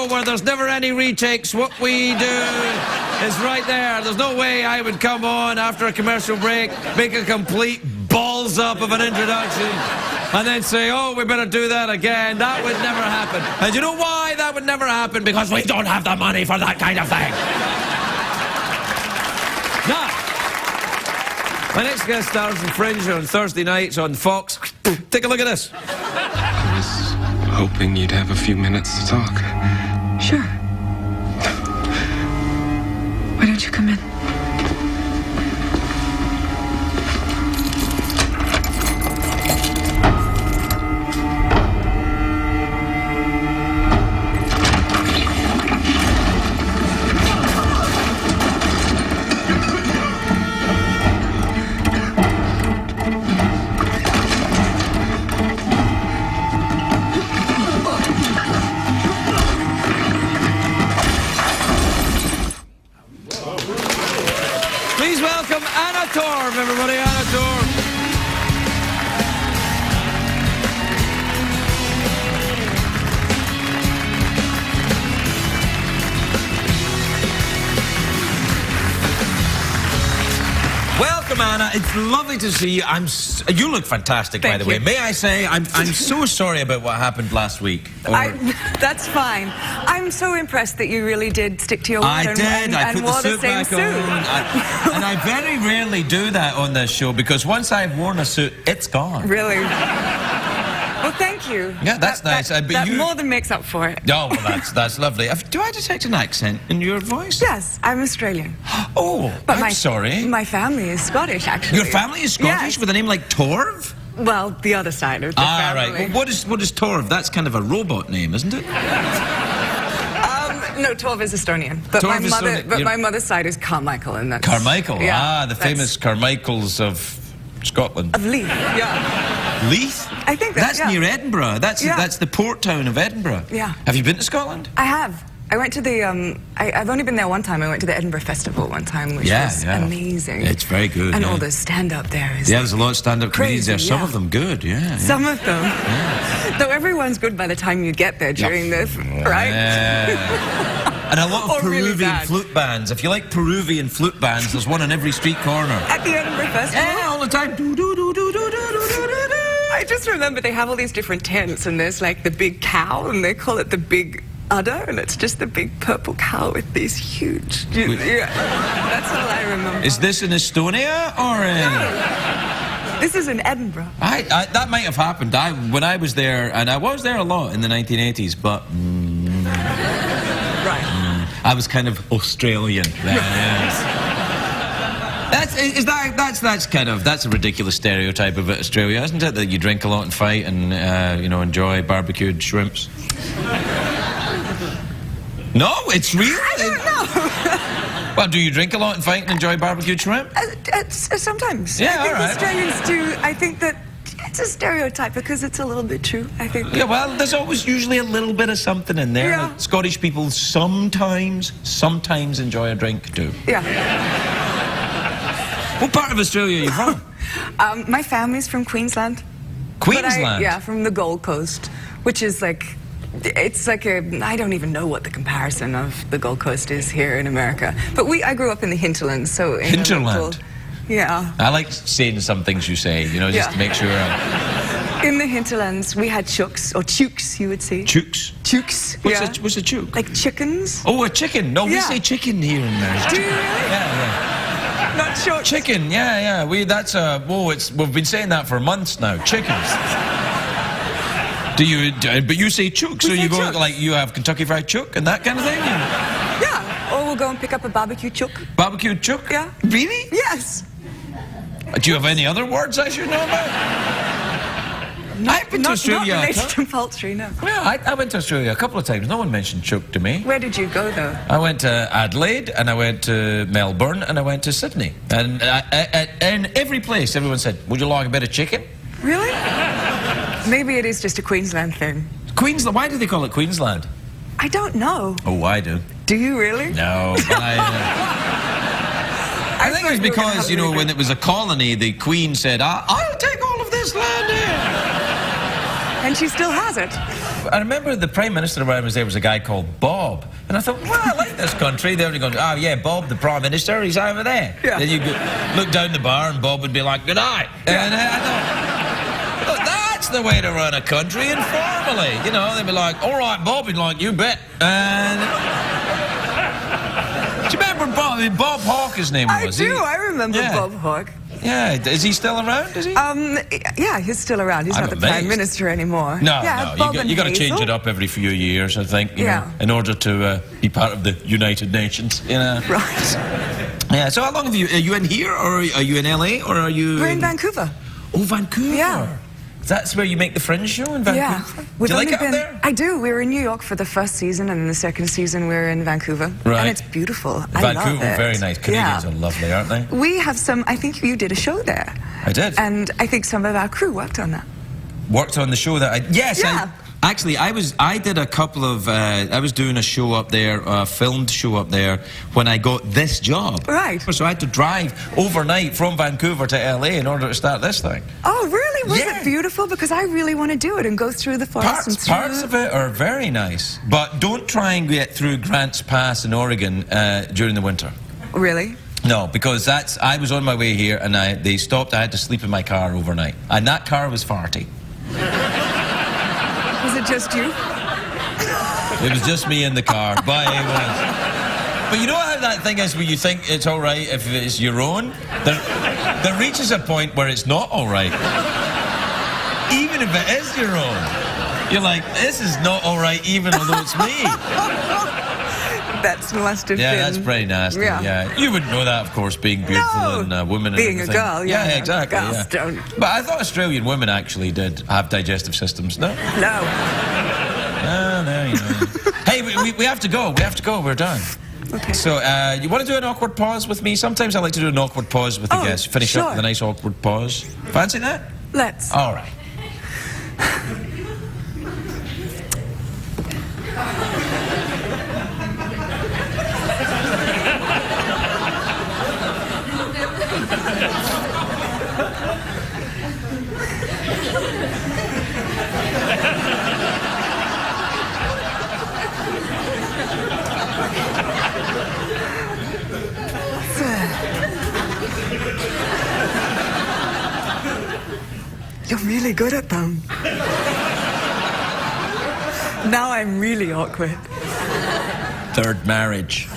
show where there's never any retakes. What we do is right there. There's no way I would come on after a commercial break, make a complete balls up of an introduction, and then say, oh, we better do that again. That would never happen. And you know why that would never happen? Because we don't have the money for that kind of thing. Now, my next guest stars in Fringe on Thursday nights on Fox. Take a look at this. I was hoping you'd have a few minutes to talk. Sure. Why don't you come in? Please welcome Anna Torv, everybody. Anna Torv. Welcome, Anna. It's lovely to see you. You look fantastic, by the way. May I say, I'm so sorry about what happened last week. That's fine. I'm so impressed that you really did stick to your word. I did. I put the suit back on. Suit. And I very rarely do that on this show because once I've worn a suit, it's gone. Really? Well, thank you. Yeah, that's nice. That more than makes up for it. Oh, well, that's lovely. Do I detect an accent in your voice? Yes, I'm Australian. Oh, but I'm sorry. My family is Scottish, actually. Your family is Scottish, yes. With a name like Torv? Well, the other side of the family. Right. Well, what is Torv? That's kind of a robot name, isn't it? No, Torv is Estonian. But my mother's side is Carmichael, and that's... Carmichael? Yeah, the famous Carmichaels of Scotland. Of Leith, yeah. Leith? I think that's near Edinburgh. That's the port town of Edinburgh. Yeah. Have you been to Scotland? I have. I went to the, I've only been there one time. I went to the Edinburgh Festival one time, which was amazing. It's very good. And all the stand-up there is there's a lot of stand-up comedians there. Some yeah. of them good, yeah. Some of them. Yeah. Though everyone's good by the time you get there during this, right? Yeah. And a lot of Peruvian flute bands. If you like Peruvian flute bands, there's one on every street corner. At the Edinburgh Festival? Yeah, all the time. I just remember they have all these different tents, and there's like the big cow, and they call it the big udder, and it's just the big purple cow with these huge... Yeah, that's all I remember. Is this in Estonia or in... No. This is in Edinburgh. That might have happened. When I was there, and I was there a lot in the 1980s, but... Right. I was kind of Australian. That's a ridiculous stereotype of Australia, isn't it? That you drink a lot and fight and enjoy barbecued shrimps. No, it's real. I don't know. Well, do you drink a lot and fight and enjoy barbecued shrimp? Sometimes. Yeah, I think all right. Australians do. I think that it's a stereotype because it's a little bit true, I think. Yeah, well, there's always usually a little bit of something in there. Yeah. Scottish people sometimes enjoy a drink too. Yeah. What part of Australia are you from? My family's from Queensland. Queensland? Yeah, from the Gold Coast, which is like... It's like I don't even know what the comparison of the Gold Coast is here in America. But I grew up in the hinterlands, so... Hinterland? Yeah. I like saying some things you say, just to make sure. In the hinterlands, we had chooks, or chooks, you would say. Chooks? Chooks, What's a chook? Like chickens. Oh, a chicken. No, we say chicken here in America. Do you really? Yeah. Not sure. Chicken, yeah. We've been saying that for months now. Chickens. But you say chook, so you go chooks. like you have Kentucky Fried Chook and that kind of thing? Yeah. Or we'll go and pick up a barbecue chook. Barbecued chook? Yeah. Really? Yes. Do you have any other words I should know about? I've been to Australia. Not related to poultry, no. Well, I went to Australia a couple of times. No one mentioned chook to me. Where did you go, though? I went to Adelaide, and I went to Melbourne, and I went to Sydney. And in every place, everyone said, would you like a bit of chicken? Really? Maybe it is just a Queensland thing. Queensland? Why do they call it Queensland? I don't know. Oh, I do. Do you really? No, but I think it was because, when it was a colony, the Queen said, I'll take all of this land here. And she still has it. I remember the Prime Minister when I was there was a guy called Bob. And I thought, well, I like this country. They were going, oh, yeah, Bob, the Prime Minister, he's over there. Yeah. Then you look down the bar and Bob would be like, good night. And I thought, look, that's the way to run a country informally. You know, they'd be like, all right, Bob. He'd like, you bet. And... Do you remember Bob? I mean, Bob Hawke, his name was. I do. I remember Bob Hawke. Yeah, is he still around? Is he? Yeah, he's still around. He's I'm not the amazed. Prime Minister anymore. No, yeah, no. Bob You got to change Hazel. it up every few years, I think. You Yeah. know, in order to be part of the United Nations. You know. Right. Yeah. So how long have you? Are you in here, or are you in LA, or are you? We're in Vancouver. Oh, Vancouver. Yeah. That's where you make the Fringe show in Vancouver. Yeah. Do you like it up there? I do. We were in New York for the first season, and the second season we were in Vancouver. Right. And it's beautiful. I Vancouver, love it. very nice. Canadians Yeah. are lovely, aren't they? We have some. I think you did a show there. I did. And I think some of our crew worked on that. Worked on the show that I... Yes, Yeah. Actually, I did a couple of... I was doing a show up there, a filmed show up there, when I got this job. Right. So I had to drive overnight from Vancouver to LA in order to start this thing. Oh, really? Was Yeah. it beautiful? Because I really want to do it and go through the forest and Parts of it are very nice, but don't try and get through Grants Pass in Oregon during the winter. Really? No, because I was on my way here and they stopped. I had to sleep in my car overnight, and that car was farty. Was it just you? It was just me in the car, but it was. But you know how that thing is where you think it's all right if it's your own? There reaches a point where it's not all right. Even if it is your own. You're like, this is not all right even although it's me. That must have been... Yeah, that's pretty nasty. Yeah. You wouldn't know that, of course, being beautiful No. and a woman and Being a everything. girl, yeah. exactly. Girls Yeah. don't. But I thought Australian women actually did have digestive systems. No? No. No, you know. Hey, we have to go. We have to go. We're done. Okay. So, you want to do an awkward pause with me? Sometimes I like to do an awkward pause with the Oh, guests. Finish sure. up with a nice awkward pause. Fancy that? Let's. All right. You're really good at them. Now I'm really awkward. Third marriage.